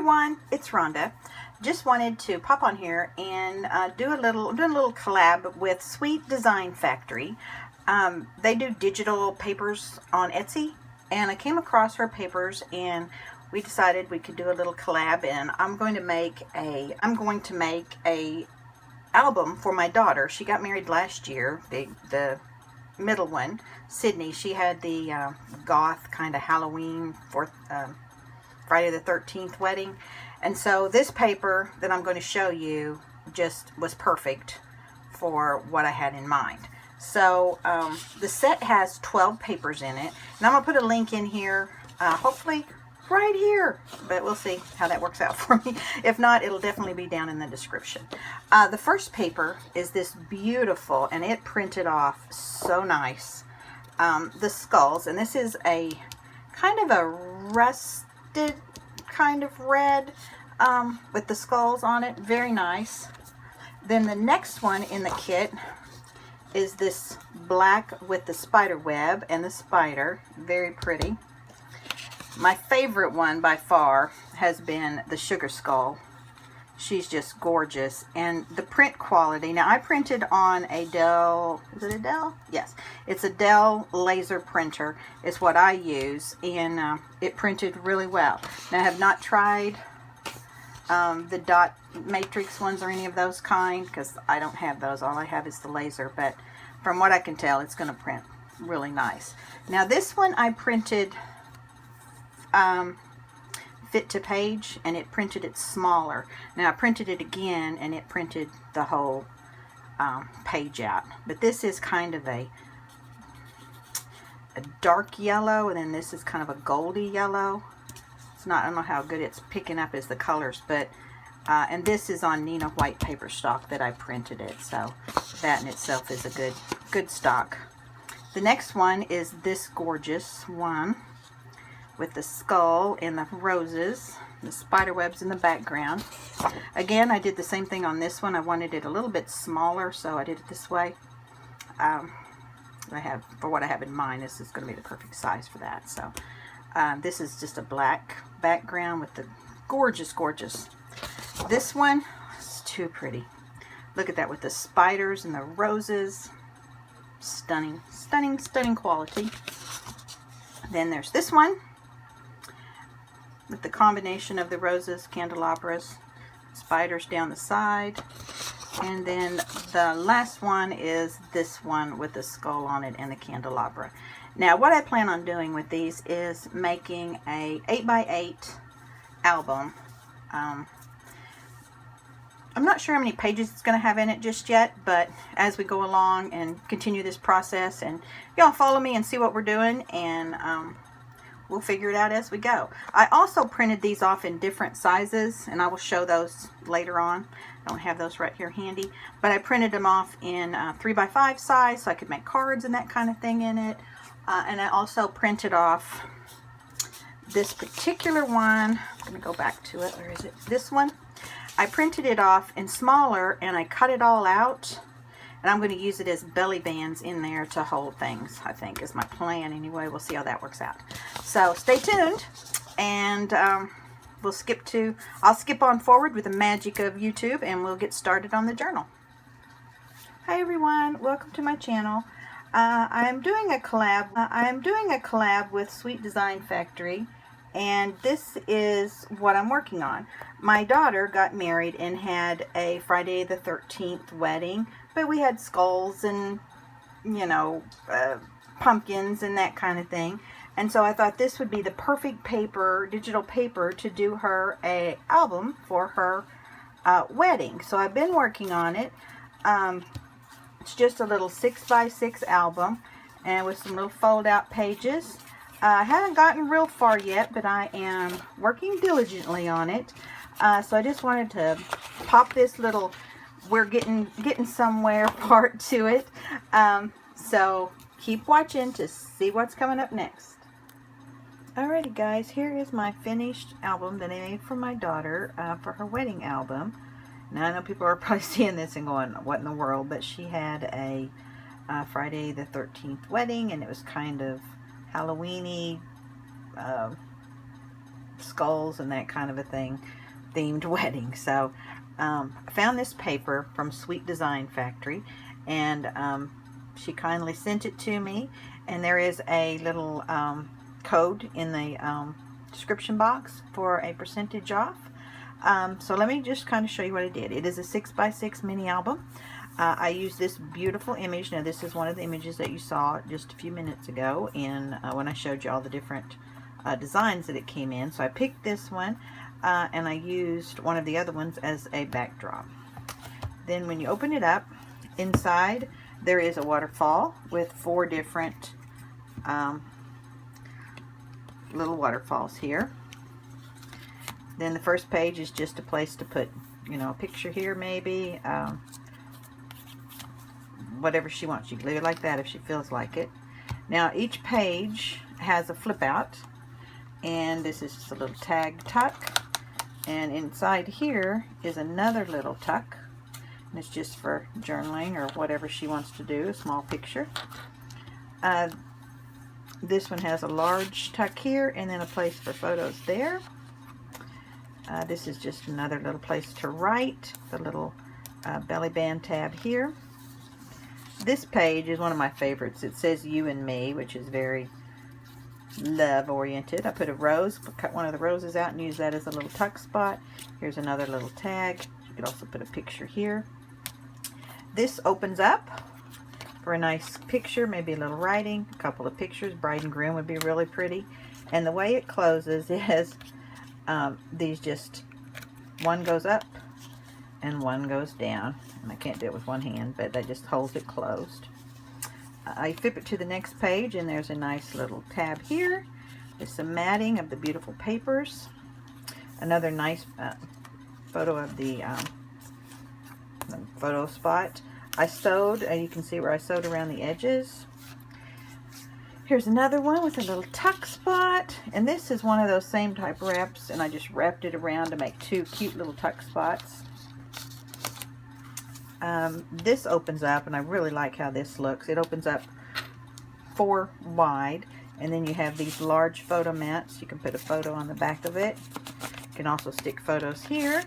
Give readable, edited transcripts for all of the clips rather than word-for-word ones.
everyone, it's Rhonda. Just wanted to pop on here and do a little collab with Sweet Design Factory. They do digital papers on Etsy, and I came across her papers and we decided we could do a little collab, and I'm going to make a album for my daughter. She got married last year, the middle one, Sydney. She had the goth kind of Halloween Friday the 13th wedding, and so this paper that I'm going to show you just was perfect for what I had in mind. So the set has 12 papers in it, and I'm going to put a link in here, hopefully right here, but we'll see how that works out for me. If not, it'll definitely be down in the description. The first paper is this beautiful, and it printed off so nice, the skulls, and this is a kind of a rusted kind of red with the skulls on it. Very nice. Then the next one in the kit is this black with the spider web and the spider. Very pretty. My favorite one by far has been the sugar skull. She's just gorgeous, and the print quality. Now I printed on a Dell, is it a Dell? Yes, it's a Dell laser printer is what I use, and it printed really well. Now I have not tried the dot matrix ones or any of those kind, because I don't have those. All I have is the laser, but from what I can tell, it's going to print really nice. Now this one I printed fit to page, and it printed it smaller. Now I printed it again and it printed the whole page out, but this is kind of a dark yellow, and then this is kind of a goldy yellow. It's not, I don't know how good it's picking up as the colors, but and this is on Nina white paper stock that I printed it, so that in itself is a good stock. The next one is this gorgeous one with the skull and the roses, the spider webs in the background. Again, I did the same thing on this one. I wanted it a little bit smaller, so I did it this way. For what I have in mind, this is going to be the perfect size for that. So this is just a black background with the gorgeous. This one is too pretty. Look at that with the spiders and the roses. Stunning quality. Then there's this one with the combination of the roses, candelabras, spiders down the side. And then the last one is this one with the skull on it and the candelabra. Now what I plan on doing with these is making a 8x8 album. I'm not sure how many pages it's going to have in it just yet, but as we go along and continue this process, and y'all follow me and see what we're doing, and we'll figure it out as we go. I also printed these off in different sizes, and I will show those later on. I don't have those right here handy, but I printed them off in 3x5 size so I could make cards and that kind of thing in it. And I also printed off this particular one. I'm going to go back to it. Where is it? This one. I printed it off in smaller, and I cut it all out. And I'm going to use it as belly bands in there to hold things, I think, is my plan anyway. We'll see how that works out. So stay tuned, and I'll skip on forward with the magic of YouTube, and we'll get started on the journal. Hi everyone, welcome to my channel. I'm doing a collab with Sweet Design Factory, and this is what I'm working on. My daughter got married and had a Friday the 13th wedding, but we had skulls and, you know, pumpkins and that kind of thing. And so I thought this would be the perfect paper, digital paper, to do her a album for her wedding. So I've been working on it. It's just a little 6x6 album, and with some little fold out pages. I haven't gotten real far yet, but I am working diligently on it. So I just wanted to pop this little we're getting somewhere part to it. So keep watching to see what's coming up next. Alrighty guys, here is my finished album that I made for my daughter for her wedding album. Now I know people are probably seeing this and going, what in the world? But she had a Friday the 13th wedding, and it was kind of Halloween-y, skulls and that kind of a thing, themed wedding. So I found this paper from Sweet Design Factory, and she kindly sent it to me, and there is a little code in the description box for a percentage off. So let me just kind of show you what I did. It is a 6x6 mini album. I used this beautiful image. Now this is one of the images that you saw just a few minutes ago in when I showed you all the different designs that it came in. So I picked this one and I used one of the other ones as a backdrop. Then when you open it up, inside there is a waterfall with 4 different little waterfalls here. Then the first page is just a place to put, you know, a picture here maybe, whatever she wants. She can leave it like that if she feels like it. Now each page has a flip out, and this is just a little tag tuck, and inside here is another little tuck, and it's just for journaling or whatever she wants to do, a small picture. This one has a large tuck here and then a place for photos there. This is just another little place to write, the little belly band tab here. This page is one of my favorites. It says you and me, which is very love oriented. I put a rose, cut one of the roses out and use that as a little tuck spot. Here's another little tag. You could also put a picture here. This opens up for a nice picture, maybe a little writing, a couple of pictures. Bride and groom would be really pretty. And the way it closes is these just, one goes up and one goes down. And I can't do it with one hand, but that just holds it closed. I flip it to the next page, and there's a nice little tab here. There's some matting of the beautiful papers. Another nice photo of the photo spot. I sewed, you can see where I sewed around the edges. Here's another one with a little tuck spot, and this is one of those same type wraps, and I just wrapped it around to make 2 cute little tuck spots. This opens up, and I really like how this looks. It opens up 4 wide, and then you have these large photo mats. You can put a photo on the back of it. You can also stick photos here.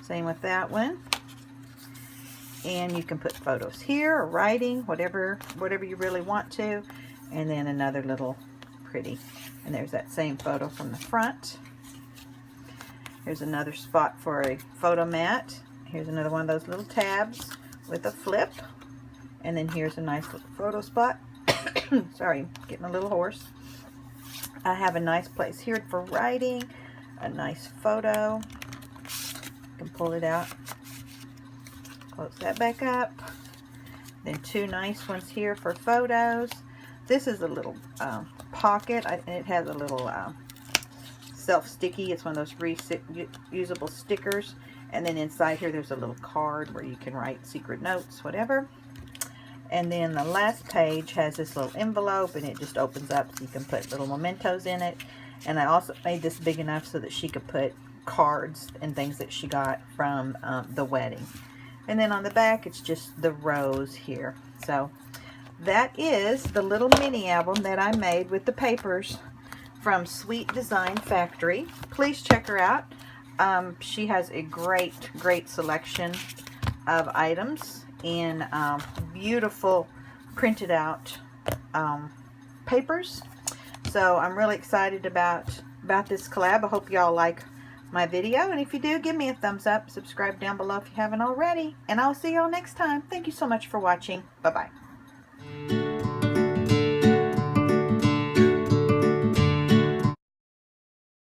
Same with that one. And you can put photos here or writing, whatever you really want to. And then another little pretty. And there's that same photo from the front. Here's another spot for a photo mat. Here's another one of those little tabs with a flip. And then here's a nice little photo spot. Sorry, getting a little hoarse. I have a nice place here for writing. A nice photo. You can pull it out. Close that back up. Then 2 nice ones here for photos. This is a little pocket. It has a little self-sticky. It's one of those reusable stickers. And then inside here there's a little card where you can write secret notes, whatever. And then the last page has this little envelope, and it just opens up so you can put little mementos in it. And I also made this big enough so that she could put cards and things that she got from the wedding. And then on the back it's just the rose here. So that is the little mini album that I made with the papers from Sweet Design Factory. Please check her out. She has a great selection of items in beautiful printed out papers. So I'm really excited about this collab. I hope y'all like my video, and if you do, give me a thumbs up, subscribe down below if you haven't already, and I'll see y'all next time. Thank you so much for watching. Bye bye.